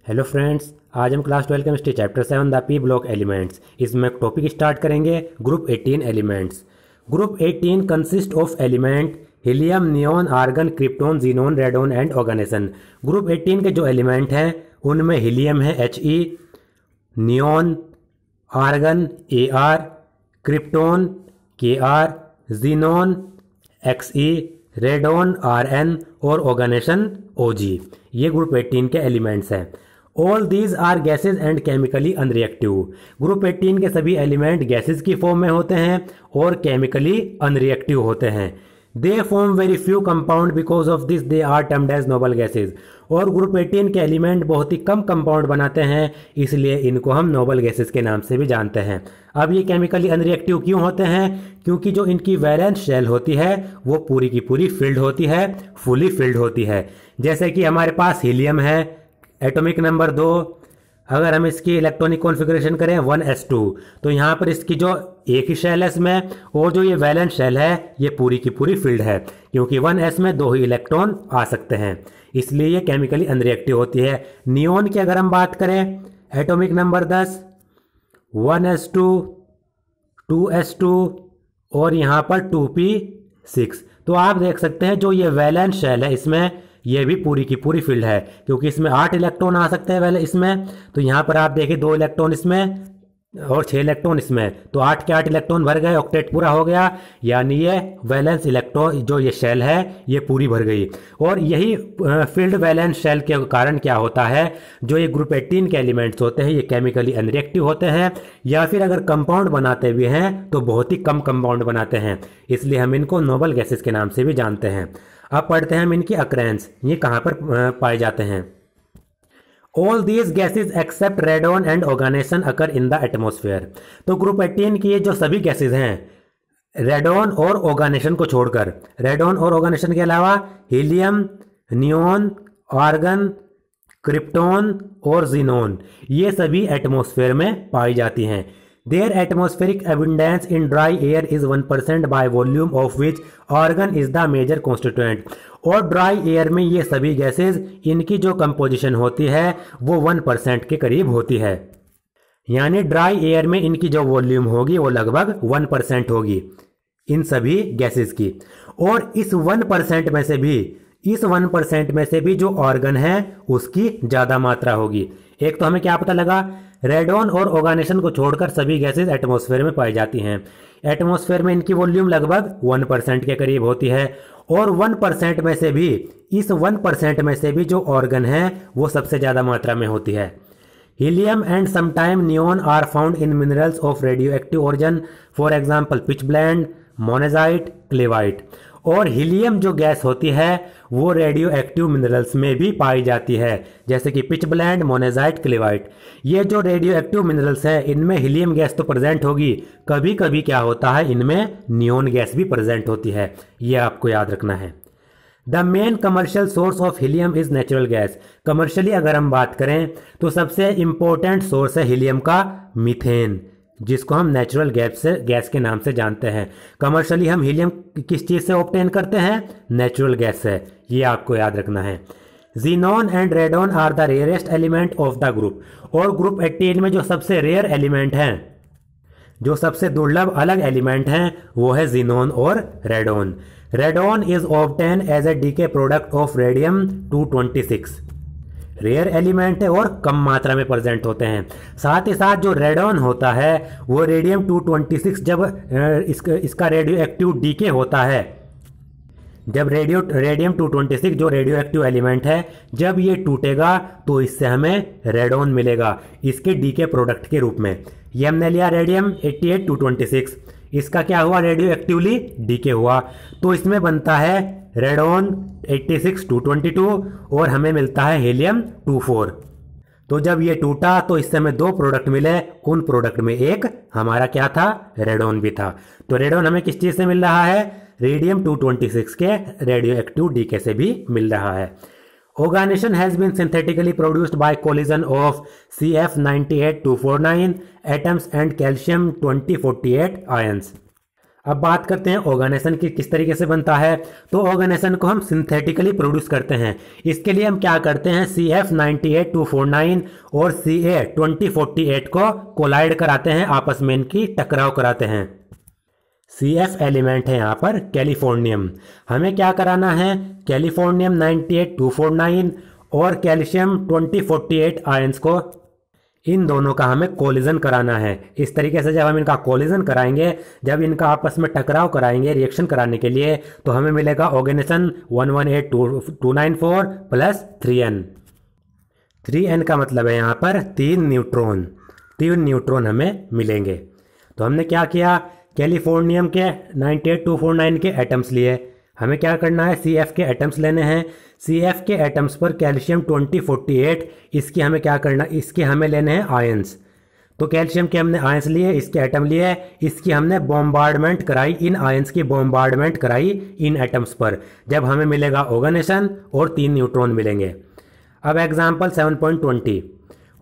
Hello friends, आज हम class 12 chemistry chapter 7 the P block elements इसमें टॉपिक स्टार्ट करेंगे। Group 18 elements. Group 18 consist of element helium, neon, argon, krypton, xenon, radon and oganesson. Group 18 के जो element हैं उनमें helium है He, neon argon Ar, krypton Kr, xenon Xe, radon Rn और ऑर्गेनेसन Og। ये group 18 के elements हैं। All these are gases and chemically unreactive. Group 18 के सभी एलिमेंट गैसेज की फॉर्म में होते हैं और केमिकली अनरिएक्टिव होते हैं। They form very few compound because of this they are termed as noble gases. और ग्रुप 18 के एलिमेंट बहुत ही कम कंपाउंड बनाते हैं, इसलिए इनको हम नोबल गैसेज के नाम से भी जानते हैं। अब ये केमिकली अनरिएक्टिव क्यों होते हैं? क्योंकि जो इनकी वैलेंस शेल होती है वो पूरी की पूरी फिल्ड होती है, फुली फिल्ड होती है। जैसे कि हमारे पास हीलियम है, एटॉमिक नंबर 2। अगर हम इसकी इलेक्ट्रॉनिक कॉन्फ़िगरेशन करें 1s2, तो यहाँ पर इसकी जो एक ही शेल है इसमें, और जो ये वैलेंस शेल है ये पूरी की पूरी फिल्ड है, क्योंकि 1s में 2 ही इलेक्ट्रॉन आ सकते हैं, इसलिए ये केमिकली अनरिएक्टिव होती है। नियोन की अगर हम बात करें, एटॉमिक नंबर 10, 1s2, 2s2 और यहाँ पर 2p6। तो आप देख सकते हैं जो ये वैलेंस शेल है इसमें ये भी पूरी की पूरी फील्ड है, क्योंकि इसमें 8 इलेक्ट्रॉन आ सकते हैं पहले इसमें। तो यहाँ पर आप देखिए 2 इलेक्ट्रॉन इसमें और 6 इलेक्ट्रॉन इसमें, तो 8 के 8 इलेक्ट्रॉन भर गए, ऑक्टेट पूरा हो गया, यानी ये वैलेंस इलेक्ट्रॉन जो ये शेल है ये पूरी भर गई। और यही फील्ड वैलेंस शेल के कारण क्या होता है, जो ये ग्रुप 18 के एलिमेंट्स होते हैं ये केमिकली अनरिएक्टिव होते हैं, या फिर अगर कंपाउंड बनाते भी हैं तो बहुत ही कम कंपाउंड बनाते हैं, इसलिए हम इनको नोबल गैसेस के नाम से भी जानते हैं। अब पढ़ते हैं हम इनकी अक्रेंस, ये कहाँ पर पाए जाते हैं। All these gases except radon and oganesson occur in the atmosphere. तो ग्रुप 18 की ये जो सभी गैसेज हैं, रेडोन और ऑर्गेनेसन को छोड़कर, रेडोन और ऑर्गेनेसन के अलावा हीलियम, नियोन, आर्गन, क्रिप्टोन और जीनोन, ये सभी एटमोसफेयर में पाई जाती हैं। Their atmospheric abundance in dry air is 1% by volume of which argon is the major constituent। और ड्राई एयर में ये सभी गैसेज इनकी जो कंपोजिशन होती है वो 1% के करीब होती है, यानी ड्राई एयर में इनकी जो वॉल्यूम होगी वो लगभग 1% होगी इन सभी गैसेज की। और इस 1% में से भी जो ऑर्गन है उसकी ज़्यादा मात्रा होगी। एक तो हमें क्या पता लगा, रेडोन और ऑर्गेनेसन को छोड़कर सभी गैसेज एटमॉस्फेयर में पाई जाती हैं। एटमॉस्फेयर में इनकी वॉल्यूम लगभग 1% के करीब होती है, और 1% में से भी, इस 1% में से भी जो ऑर्गन है वो सबसे ज़्यादा मात्रा में होती है। Helium and sometime neon are found in minerals of radio active origin, for example pitchblende, monazite, cleveite. और हीलियम जो गैस होती है वो रेडियो एक्टिव मिनरल्स में भी पाई जाती है, जैसे कि पिचब्लेंड, मोनेजाइट, क्लेवाइट। ये जो रेडियो एक्टिव मिनरल्स हैं इनमें हीलियम गैस तो प्रेजेंट होगी, कभी कभी क्या होता है इनमें नियोन गैस भी प्रेजेंट होती है, ये आपको याद रखना है। The main commercial source of helium is natural gas. Commercially अगर हम बात करें तो सबसे इंपॉर्टेंट सोर्स है हीलियम का मीथेन, जिसको हम नेचुरल गैस के नाम से जानते हैं। कमर्शियली हम हीलियम किस चीज़ से ऑब्टेन करते हैं? नेचुरल गैस से, ये आपको याद रखना है। Xenon and radon are the rarest element of the group. और ग्रुप 18 में जो सबसे रेयर एलिमेंट हैं, जो सबसे दुर्लभ अलग एलिमेंट हैं, वो है जीनोन और radon. Radon is obtain as a decay product of radium 226। Rare element है और कम मात्रा में प्रेजेंट होते हैं। साथ ही साथ जो रेडोन होता है वो रेडियम 226 जब इसका रेडियो एक्टिव डीके होता है, जब रेडियम 226 जो रेडियो एक्टिव एलिमेंट है जब ये टूटेगा तो इससे हमें रेडोन मिलेगा इसके डीके प्रोडक्ट के रूप में। ये हमने लिया रेडियम 88 इसका क्या हुआ, रेडियो एक्टिवली डीके हुआ, तो इसमें बनता है रेडोन 86 222 और हमें मिलता है हीलियम 24। तो जब ये टूटा तो इससे हमें 2 प्रोडक्ट मिले, उन प्रोडक्ट में एक हमारा क्या था, रेडोन भी था। तो रेडोन हमें किस चीज़ से मिल रहा है? रेडियम 226 के रेडियो एक्टिव डीके से भी मिल रहा है। Oganesson has been synthetically produced by collision of CF98249 atoms and calcium 2048 ions. अब बात करते हैं ऑर्गेनाइजेशन की किस तरीके से बनता है। तो ऑर्गेनाइजेशन को हम सिंथेटिकली प्रोड्यूस करते हैं। इसके लिए हम क्या करते हैं, CF98249 और Ca2048 को कोलाइड कराते हैं, आपस में इनकी टकराव कराते हैं। CF एलिमेंट है यहाँ पर कैलिफोर्नियम। हमें क्या कराना है, कैलिफोर्नियम 98249 और कैल्शियम 2048 आयंस को, इन दोनों का हमें कोलिजन कराना है। इस तरीके से जब हम इनका कोलिजन कराएंगे, जब इनका आपस में टकराव कराएंगे रिएक्शन कराने के लिए, तो हमें मिलेगा ऑर्गेनाइजेशन 118294 प्लस 3N। 3N का मतलब है यहाँ पर 3 न्यूट्रॉन हमें मिलेंगे। तो हमने क्या किया, कैलिफोर्नियम के 98249 के एटम्स लिए। हमें क्या करना है, CF के एटम्स लेने हैं। CF के एटम्स पर कैल्शियम 2048, इसकी हमें क्या करना, इसके हमें लेने हैं आयंस। तो कैल्शियम के हमने आयंस लिए, इसके एटम लिए, इसकी हमने बॉम्बार्डमेंट कराई, इन आयंस की बॉम्बार्डमेंट कराई इन एटम्स पर। जब हमें मिलेगा ऑर्गेनाइजेशन और 3 न्यूट्रॉन मिलेंगे। अब example 7.20,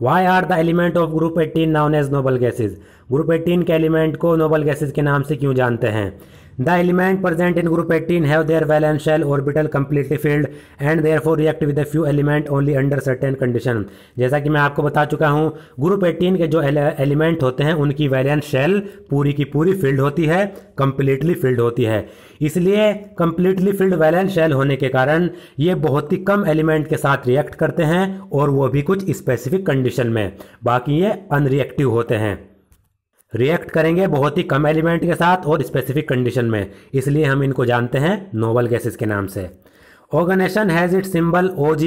why are the element of group 18 known as noble gases. Group 18 के एलिमेंट को नोबल गैसेज के नाम से क्यों जानते हैं। The element present in group 18 have their valence shell orbital completely filled and therefore react with a few element only under certain condition। जैसा कि मैं आपको बता चुका हूँ, ग्रुप 18 के जो एलिमेंट होते हैं उनकी वैलेंस शेल पूरी की पूरी फिल्ड होती है, कंप्लीटली फिल्ड होती है। इसलिए कंप्लीटली फिल्ड वैलेंस शेल होने के कारण ये बहुत ही कम एलिमेंट के साथ रिएक्ट करते हैं, और वो भी कुछ स्पेसिफिक कंडीशन में। बाकी ये अनरिएक्टिव होते हैं, रिएक्ट करेंगे बहुत ही कम एलिमेंट के साथ और स्पेसिफिक कंडीशन में, इसलिए हम इनको जानते हैं नोबल गैसेस के नाम से। Organization has it symbol OG,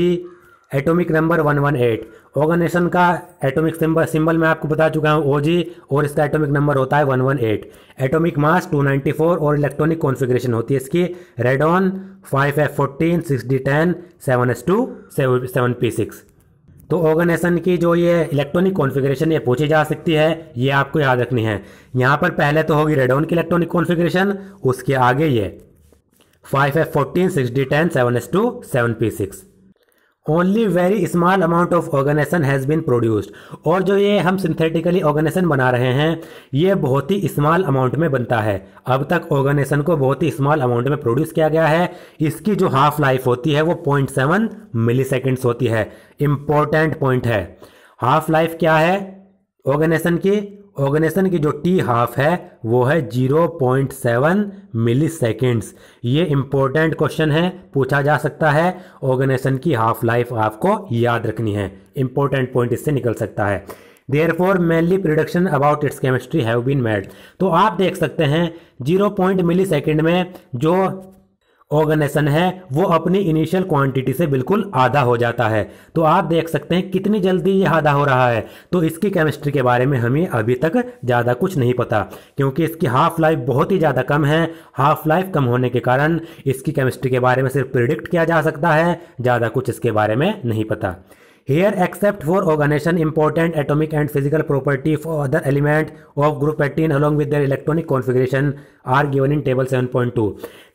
atomic number 118। Organization का एटॉमिक सिंबल मैं आपको बता चुका हूँ OG, और इसका एटॉमिक नंबर होता है 118। एटॉमिक मास 294 और इलेक्ट्रॉनिक कॉन्फ़िगरेशन होती है इसकी radon 5F14 6D10 7S2 7P6। तो ऑर्गेनाइजेशन की जो ये इलेक्ट्रॉनिक कॉन्फ़िगरेशन ये पूछी जा सकती है, ये आपको याद रखनी है। यहाँ पर पहले तो होगी रेडॉन की इलेक्ट्रॉनिक कॉन्फ़िगरेशन, उसके आगे ये 5F14 6D10 7S2 7P6। Only very small amount of organization has been produced. और जो ये हम सिंथेटिकली ऑर्गेनाइजेशन बना रहे हैं, ये बहुत ही स्मॉल अमाउंट में बनता है। अब तक ऑर्गेनाइजेशन को बहुत ही स्मॉल अमाउंट में प्रोड्यूस किया गया है। इसकी जो हाफ लाइफ होती है वो 0.7 मिली सेकेंड्स होती है। इंपॉर्टेंट पॉइंट है, हाफ लाइफ क्या है ऑर्गेनाइजेशन की, ऑर्गेनाइजेशन की जो टी हाफ है वो है 0.7 मिली सेकेंड्स। ये इंपॉर्टेंट क्वेश्चन है, पूछा जा सकता है। ऑर्गेनाइजेशन की हाफ लाइफ आपको याद रखनी है, इंपॉर्टेंट पॉइंट इससे निकल सकता है। Therefore mainly prediction about its chemistry have been made. तो आप देख सकते हैं 0 मिली सेकेंड में जो ऑर्गेनाइजेशन है वो अपनी इनिशियल क्वांटिटी से बिल्कुल आधा हो जाता है। तो आप देख सकते हैं कितनी जल्दी ये आधा हो रहा है। तो इसकी केमिस्ट्री के बारे में हमें अभी तक ज़्यादा कुछ नहीं पता, क्योंकि इसकी हाफ लाइफ बहुत ही ज़्यादा कम है। हाफ लाइफ कम होने के कारण इसकी केमिस्ट्री के बारे में सिर्फ प्रिडिक्ट किया जा सकता है, ज़्यादा कुछ इसके बारे में नहीं पता। Here, except for organization, important atomic and physical property for other element of group 18 along with their electronic configuration are given in table 7.2।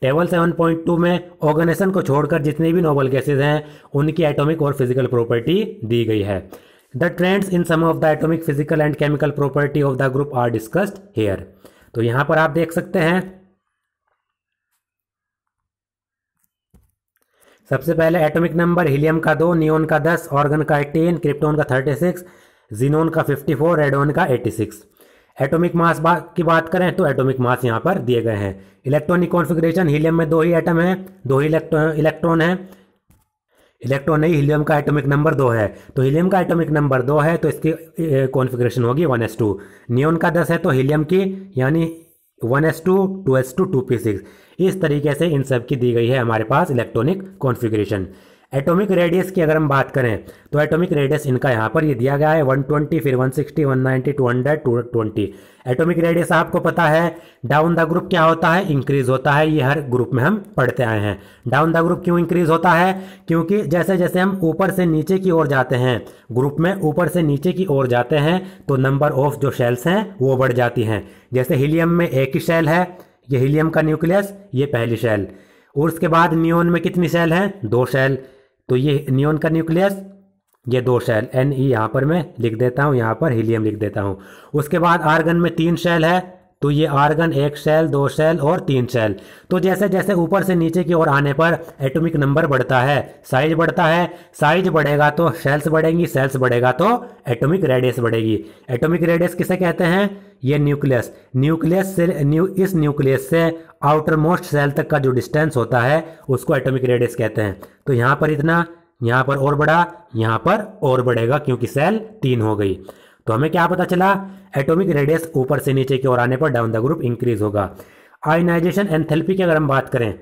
Table 7.2 में ऑर्गेनाइजेशन को छोड़कर जितने भी नोबल गैसेज हैं उनकी एटॉमिक और फिजिकल प्रॉपर्टी दी गई है। The trends in some of the atomic physical and chemical property of the group are discussed here. तो यहाँ पर आप देख सकते हैं सबसे पहले एटॉमिक नंबर हीलियम का 2, नियोन का 10, ऑर्गन का 18, क्रिप्टॉन का 36, जीनोन का 54, रेडॉन का 86। एटॉमिक मास की बात करें तो एटॉमिक मास यहाँ पर दिए गए हैं। इलेक्ट्रॉनिक कॉन्फ़िगरेशन, हीलियम में 2 ही एटम है, 2 ही इलेक्ट्रॉन है। इलेक्ट्रॉन नहीं, हीलियम का एटॉमिक नंबर 2 है, तो हीलियम का एटॉमिक नंबर 2 है तो इसकी कॉन्फ़िगरेशन होगी 1s2। नियोन का 10 है तो हीलियम की यानी 1s2 2s2 2p6। इस तरीके से इन सब की दी गई है हमारे पास इलेक्ट्रॉनिक कॉन्फ़िगरेशन। एटॉमिक रेडियस की अगर हम बात करें तो एटॉमिक रेडियस इनका यहाँ पर ये दिया गया है 120, फिर 160, 190, 200, 220। एटॉमिक रेडियस आपको पता है डाउन द ग्रुप क्या होता है, इंक्रीज होता है। ये हर ग्रुप में हम पढ़ते आए हैं। डाउन द ग्रुप क्यों इंक्रीज होता है, क्योंकि जैसे जैसे हम ऊपर से नीचे की ओर जाते हैं, ग्रुप में ऊपर से नीचे की ओर जाते हैं तो नंबर ऑफ जो शेल्स हैं वो बढ़ जाती हैं। जैसे हीलियम में एक ही शेल है, ये हीलियम का न्यूक्लियस, ये पहली शेल, और उसके बाद नियोन में कितनी शेल हैं, 2 शेल, तो ये नियोन का न्यूक्लियस, ये 2 शेल, Ne यहाँ पर मैं लिख देता हूँ, यहाँ पर हीलियम लिख देता हूँ। उसके बाद आर्गन में 3 शेल है, तो ये आर्गन 1 शेल, 2 शेल और 3 शेल। तो जैसे जैसे ऊपर से नीचे की ओर आने पर एटॉमिक नंबर बढ़ता है, साइज बढ़ता है, साइज बढ़ेगा तो शेल्स बढ़ेंगी, शेल्स बढ़ेगा तो एटॉमिक रेडियस बढ़ेगी। एटॉमिक रेडियस किसे कहते हैं? ये न्यूक्लियस, न्यूक्लियस से इस न्यूक्लियस से आउटर मोस्ट सेल तक का जो डिस्टेंस होता है उसको एटॉमिक रेडियस कहते हैं। तो यहाँ पर इतना, यहाँ पर और बढ़ा, यहाँ पर और बढ़ेगा क्योंकि सेल 3 हो गई। तो हमें क्या पता चला? एटॉमिक रेडियस ऊपर से नीचे की ओर आने पर डाउन द ग्रुप इंक्रीज होगा। आयनाइजेशन एंथैल्पी की अगर हम बात करें,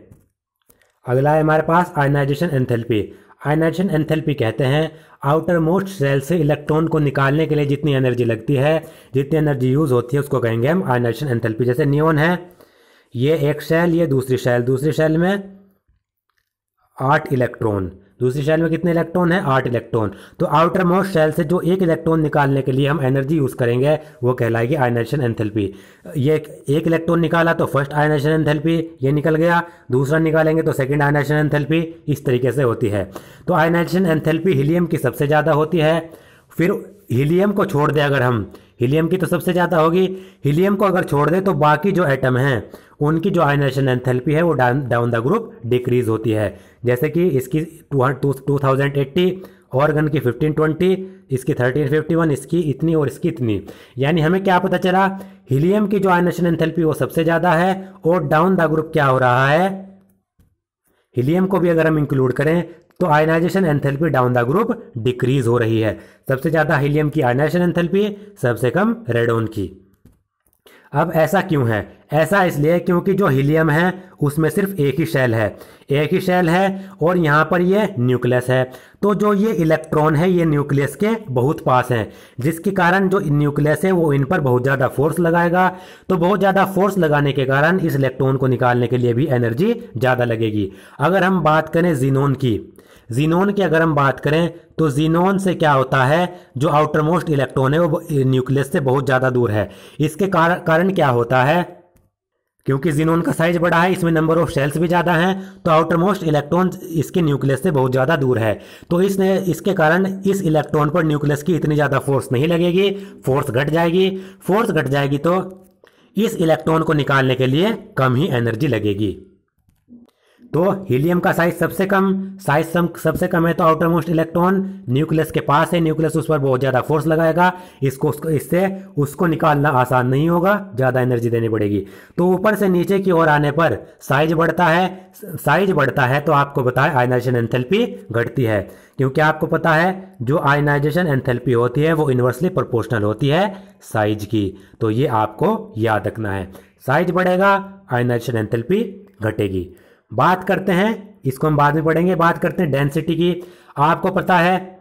अगला है हमारे पास आयनाइजेशन एंथैल्पी। आयनाइजेशन एंथैल्पी कहते हैं आउटर मोस्ट सेल से इलेक्ट्रॉन को निकालने के लिए जितनी एनर्जी लगती है, जितनी एनर्जी यूज होती है उसको कहेंगे हम आयनाइजेशन एंथैल्पी। जैसे नियोन है, ये एक शेल, ये दूसरी शेल, दूसरी शेल में 8 इलेक्ट्रॉन, दूसरी शेल में कितने इलेक्ट्रॉन है? 8 इलेक्ट्रॉन। तो आउटर मोस्ट शेल से जो एक इलेक्ट्रॉन निकालने के लिए हम एनर्जी यूज करेंगे वो कहलाएगी आयनाइजेशन एंथैल्पी। ये एक इलेक्ट्रॉन निकाला तो फर्स्ट आयनाइजेशन एंथैल्पी ये निकल गया, दूसरा निकालेंगे तो सेकंड आयनाइजेशन एंथैल्पी, इस तरीके से होती है। तो आयनाइजेशन एंथैल्पी हीलियम की सबसे ज़्यादा होती है। फिर हीलियम को छोड़ दें अगर हम, हीलियम की तो सबसे ज़्यादा होगी, हीलियम को अगर छोड़ दें तो बाकी जो एटम हैं उनकी जो आयनाइजेशन एंथैल्पी है वो डाउन द ग्रुप डिक्रीज होती है। जैसे कि इसकी 2080, ऑर्गन की 1520, इसकी 1351, इसकी इतनी और इसकी इतनी। यानी हमें क्या पता चला? हीलियम की जो आयनाइजेशन एंथैल्पी वो सबसे ज़्यादा है और डाउन द ग्रुप क्या हो रहा है? हीलियम को भी अगर हम इंक्लूड करें तो ionization enthalpy down the group decrease हो रही है। सबसे ज़्यादा हीलियम की आयनाइजेशन एंथैल्पी, सबसे कम रेडोन की। अब ऐसा क्यों है? ऐसा इसलिए क्योंकि जो हीलियम है उसमें सिर्फ एक ही शेल है, एक ही शेल है और यहाँ पर ये न्यूक्लियस है। तो जो ये इलेक्ट्रॉन है ये न्यूक्लियस के बहुत पास हैं, जिसके कारण जो न्यूक्लियस है वो इन पर बहुत ज़्यादा फोर्स लगाएगा। तो बहुत ज़्यादा फोर्स लगाने के कारण इस इलेक्ट्रॉन को निकालने के लिए भी एनर्जी ज़्यादा लगेगी। अगर हम बात करें जीनोन की, जीनोन की अगर हम बात करें तो जीनोन से क्या होता है? जो आउटर मोस्ट इलेक्ट्रॉन है वो न्यूक्लियस से बहुत ज़्यादा दूर है। इसके कारण क्या होता है? क्योंकि जीनोन का साइज बड़ा है, इसमें नंबर ऑफ शेल्स भी ज़्यादा हैं, तो आउटर मोस्ट इलेक्ट्रॉन इसके न्यूक्लियस से बहुत ज़्यादा दूर है। तो इसके कारण इस इलेक्ट्रॉन पर न्यूक्लियस की इतनी ज़्यादा फोर्स नहीं लगेगी, फोर्स घट जाएगी। फोर्स घट जाएगी तो इस इलेक्ट्रॉन को निकालने के लिए कम ही एनर्जी लगेगी। तो हीलियम का साइज सबसे कम, सबसे कम है तो आउटर मोस्ट इलेक्ट्रॉन न्यूक्लियस के पास है, न्यूक्लियस उस पर बहुत ज़्यादा फोर्स लगाएगा, इससे उसको निकालना आसान नहीं होगा, ज़्यादा एनर्जी देनी पड़ेगी। तो ऊपर से नीचे की ओर आने पर साइज बढ़ता है, साइज बढ़ता है तो आपको पता है आयनाइजेशन एंथैल्पी घटती है, क्योंकि आपको पता है जो आयनाइजेशन एंथैल्पी होती है वो इन्वर्सली प्रोपोर्शनल होती है साइज की। तो ये आपको याद रखना है, साइज बढ़ेगा आयनाइजेशन एंथैल्पी घटेगी। बात करते हैं, इसको हम बाद में पढ़ेंगे, बात करते हैं डेंसिटी की। आपको पता है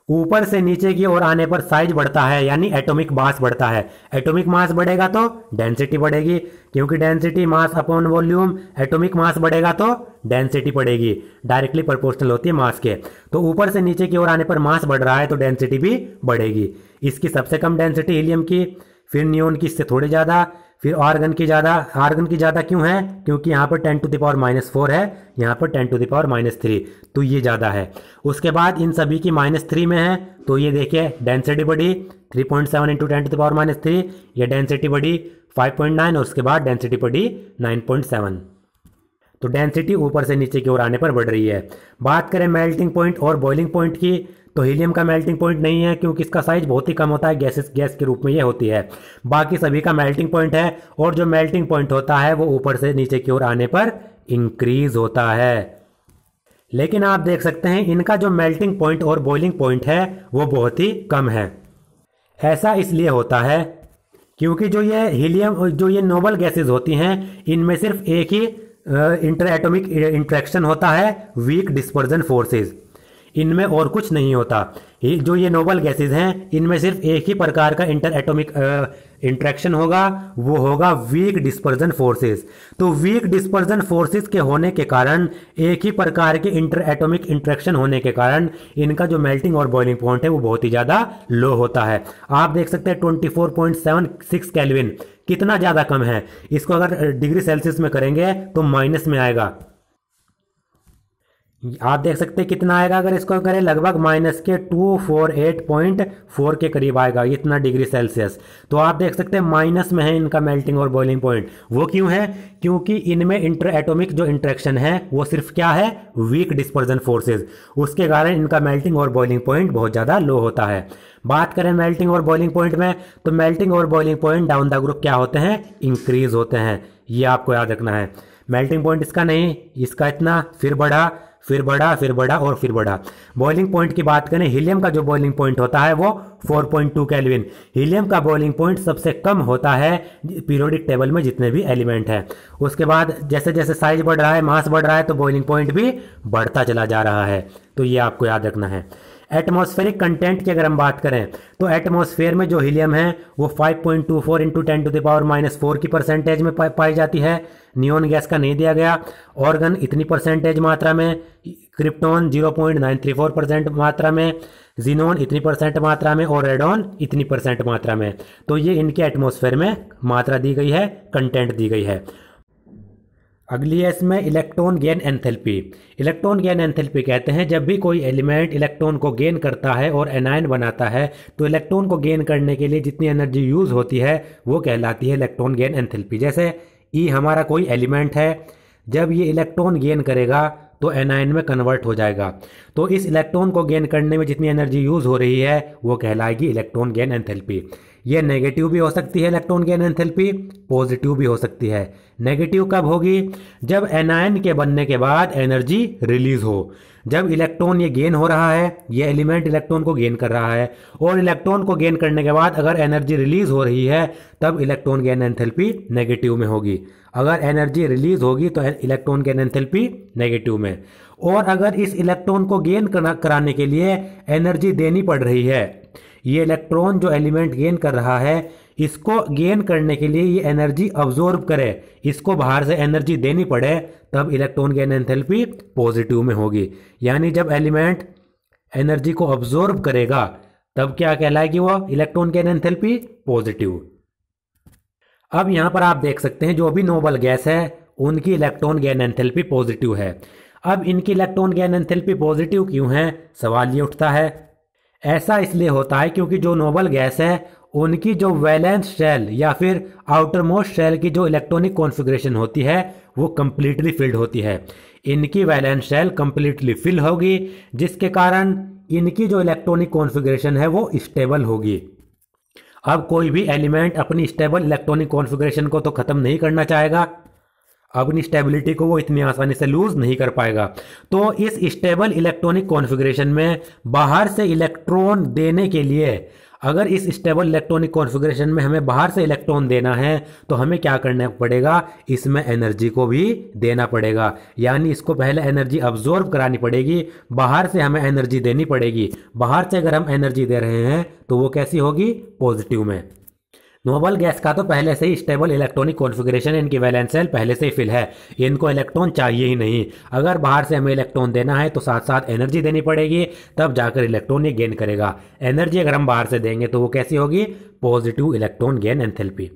ऊपर से नीचे की ओर आने पर साइज बढ़ता है यानी एटॉमिक मास बढ़ता है। एटॉमिक मास बढ़ेगा तो डेंसिटी बढ़ेगी, क्योंकि density mass upon volume, atomic mass बढ़ेगा तो डेंसिटी बढ़ेगी, डायरेक्टली प्रोपोर्शनल होती है मास के। तो ऊपर से नीचे की ओर आने पर मास बढ़ रहा है तो डेंसिटी भी बढ़ेगी। इसकी सबसे कम डेंसिटी हीलियम की, फिर नियोन की इससे थोड़ी ज़्यादा, फिर आर्गन की ज़्यादा। आर्गन की ज़्यादा क्यों है? क्योंकि यहाँ पर 10⁻⁻⁴ है, यहाँ पर 10⁻⁻3, तो ये ज़्यादा है। उसके बाद इन सभी की -3 में है, तो ये देखिए डेंसिटी बढ़ी 3.7 × 10⁻⁻3, ये डेंसिटी बढ़ी 5.9 और उसके बाद डेंसिटी बढ़ी 9.7। तो डेंसिटी ऊपर से नीचे की ओर आने पर बढ़ रही है। बात करें मेल्टिंग पॉइंट और बॉइलिंग पॉइंट की, तो हीलियम का मेल्टिंग पॉइंट नहीं है क्योंकि इसका साइज बहुत ही कम होता है, गैस के रूप में ये होती है। बाकी सभी का मेल्टिंग पॉइंट है, और जो मेल्टिंग पॉइंट होता है वो ऊपर से नीचे की ओर आने पर इंक्रीज होता है। लेकिन आप देख सकते हैं इनका जो मेल्टिंग पॉइंट और बॉइलिंग पॉइंट है वो बहुत ही कम है। ऐसा इसलिए होता है क्योंकि जो ये हीलियम, जो ये नोबल गैसेज होती हैं, इनमें सिर्फ एक ही इंटर एटॉमिक इंट्रैक्शन होता है, वीक डिस्पर्जन फोर्सेज, इनमें और कुछ नहीं होता। जो ये नोबल गैसेज हैं इनमें सिर्फ एक ही प्रकार का इंटर एटॉमिक इंट्रैक्शन होगा, वो होगा वीक डिस्पर्जन फोर्सेस। तो वीक डिस्पर्जन फोर्सेस के होने के कारण, एक ही प्रकार के इंटर एटॉमिक इंट्रैक्शन होने के कारण इनका जो मेल्टिंग और बॉइलिंग पॉइंट है वो बहुत ही ज़्यादा लो होता है। आप देख सकते हैं 24.76 केल्विन, कितना ज़्यादा कम है। इसको अगर डिग्री सेल्सियस में करेंगे तो माइनस में आएगा। आप देख सकते हैं कितना आएगा अगर इसको करें, लगभग माइनस के 248.4 के करीब आएगा, इतना डिग्री सेल्सियस। तो आप देख सकते हैं माइनस में है इनका मेल्टिंग और बॉइलिंग पॉइंट। वो क्यों है? क्योंकि इनमें इंटर एटॉमिक जो इंटरेक्शन है वो सिर्फ क्या है, वीक डिस्पर्जन फोर्सेज, उसके कारण इनका मेल्टिंग और बॉइलिंग पॉइंट बहुत ज़्यादा लो होता है। बात करें मेल्टिंग और बॉइलिंग पॉइंट में, तो मेल्टिंग और boiling point down the group क्या होते हैं, इंक्रीज होते हैं। ये आपको याद रखना है। मेल्टिंग पॉइंट इसका नहीं, इसका इतना, फिर बढ़ा, फिर बढ़ा, फिर बढ़ा और फिर बढ़ा। बॉइलिंग पॉइंट की बात करें, हीलियम का जो बॉइलिंग पॉइंट होता है वो 4.2 केल्विन। हीलियम का बॉइलिंग पॉइंट सबसे कम होता है पीरियोडिक टेबल में जितने भी एलिमेंट हैं। उसके बाद जैसे जैसे साइज बढ़ रहा है, मास बढ़ रहा है, तो बॉइलिंग पॉइंट भी बढ़ता चला जा रहा है। तो ये आपको याद रखना है। एटमॉस्फेरिक कंटेंट की अगर हम बात करें, तो एटमॉस्फेयर में जो हीलियम है वो 5.24 इंटू 10⁻⁴ की परसेंटेज में पाई जाती है। नियोन गैस का नहीं दिया गया। ऑर्गन इतनी परसेंटेज मात्रा में, क्रिप्टॉन 0.934% मात्रा में, जीनोन इतनी परसेंट मात्रा में और रेडॉन इतनी परसेंट मात्रा में। तो ये इनके एटमॉस्फेयर में मात्रा दी गई है, कंटेंट दी गई है। अगली है इसमें electron gain enthalpy. Electron gain enthalpy कहते हैं जब भी कोई एलिमेंट इलेक्ट्रॉन को गेन करता है और एनायन बनाता है, तो इलेक्ट्रॉन को गेन करने के लिए जितनी एनर्जी यूज होती है वो कहलाती है इलेक्ट्रॉन गेन एंथैल्पी। जैसे ई हमारा कोई एलिमेंट है, जब ये इलेक्ट्रॉन गेन करेगा तो एनायन में कन्वर्ट हो जाएगा। तो इस इलेक्ट्रॉन को गेन करने में जितनी एनर्जी यूज हो रही है वो कहलाएगी इलेक्ट्रॉन गेन एंथैल्पी। ये नेगेटिव भी हो सकती है इलेक्ट्रॉन गेन एंथैल्पी, पॉजिटिव भी हो सकती है। नेगेटिव कब होगी? जब एनायन के बनने के बाद एनर्जी रिलीज हो। जब इलेक्ट्रॉन ये गेन हो रहा है, ये एलिमेंट इलेक्ट्रॉन को गेन कर रहा है, और इलेक्ट्रॉन को गेन करने के बाद अगर एनर्जी रिलीज हो रही है, तब इलेक्ट्रॉन गेन एंथैल्पी नेगेटिव में होगी। अगर एनर्जी रिलीज होगी तो इलेक्ट्रॉन गेन एंथैल्पी नेगेटिव में। और अगर इस इलेक्ट्रॉन को गेन कराने के लिए एनर्जी देनी पड़ रही है, ये इलेक्ट्रॉन जो एलिमेंट गेन कर रहा है, इसको गेन करने के लिए ये एनर्जी अब्जॉर्ब करे, इसको बाहर से एनर्जी देनी पड़े, तब इलेक्ट्रॉन गेन एंथैल्पी पॉजिटिव में होगी। यानी जब एलिमेंट एनर्जी को अब्जॉर्ब करेगा तब क्या कहलाएगी वो, इलेक्ट्रॉन गेन एंथैल्पी पॉजिटिव। अब यहां पर आप देख सकते हैं जो भी नोबल गैस है उनकी इलेक्ट्रॉन गेन एंथैल्पी पॉजिटिव है। अब इनकी इलेक्ट्रॉन गेन एंथैल्पी पॉजिटिव क्यों है, सवाल ये उठता है। ऐसा इसलिए होता है क्योंकि जो नोबल गैस है उनकी जो वैलेंस शेल या फिर आउटर मोस्ट शेल की जो इलेक्ट्रॉनिक कॉन्फ़िगरेशन होती है वो कंप्लीटली फिल्ड होती है। इनकी वैलेंस शेल कंप्लीटली फिल होगी, जिसके कारण इनकी जो इलेक्ट्रॉनिक कॉन्फ़िगरेशन है वो स्टेबल होगी। अब कोई भी एलिमेंट अपनी स्टेबल इलेक्ट्रॉनिक कॉन्फ़िगरेशन को तो ख़त्म नहीं करना चाहेगा, अपनी स्टेबिलिटी को वो इतनी आसानी से लूज नहीं कर पाएगा। तो इस स्टेबल इलेक्ट्रॉनिक कॉन्फ़िगरेशन में बाहर से इलेक्ट्रॉन देने के लिए, अगर इस स्टेबल इलेक्ट्रॉनिक कॉन्फ़िगरेशन में हमें बाहर से इलेक्ट्रॉन देना है तो हमें क्या करना पड़ेगा, इसमें एनर्जी को भी देना पड़ेगा। यानी इसको पहले एनर्जी अब्जॉर्ब करानी पड़ेगी, बाहर से हमें एनर्जी देनी पड़ेगी। बाहर से अगर हम एनर्जी दे रहे हैं तो वो कैसी होगी, पॉजिटिव में। नोबल गैस का तो पहले से ही स्टेबल इलेक्ट्रॉनिक कॉन्फ़िगरेशन, इनकी वैलेंस शेल पहले से ही फिल है, इनको इलेक्ट्रॉन चाहिए ही नहीं। अगर बाहर से हमें इलेक्ट्रॉन देना है तो साथ साथ एनर्जी देनी पड़ेगी, तब जाकर इलेक्ट्रॉन ये गेन करेगा। एनर्जी अगर हम बाहर से देंगे तो वो कैसी होगी, पॉजिटिव इलेक्ट्रॉन गेन एंथैल्पी।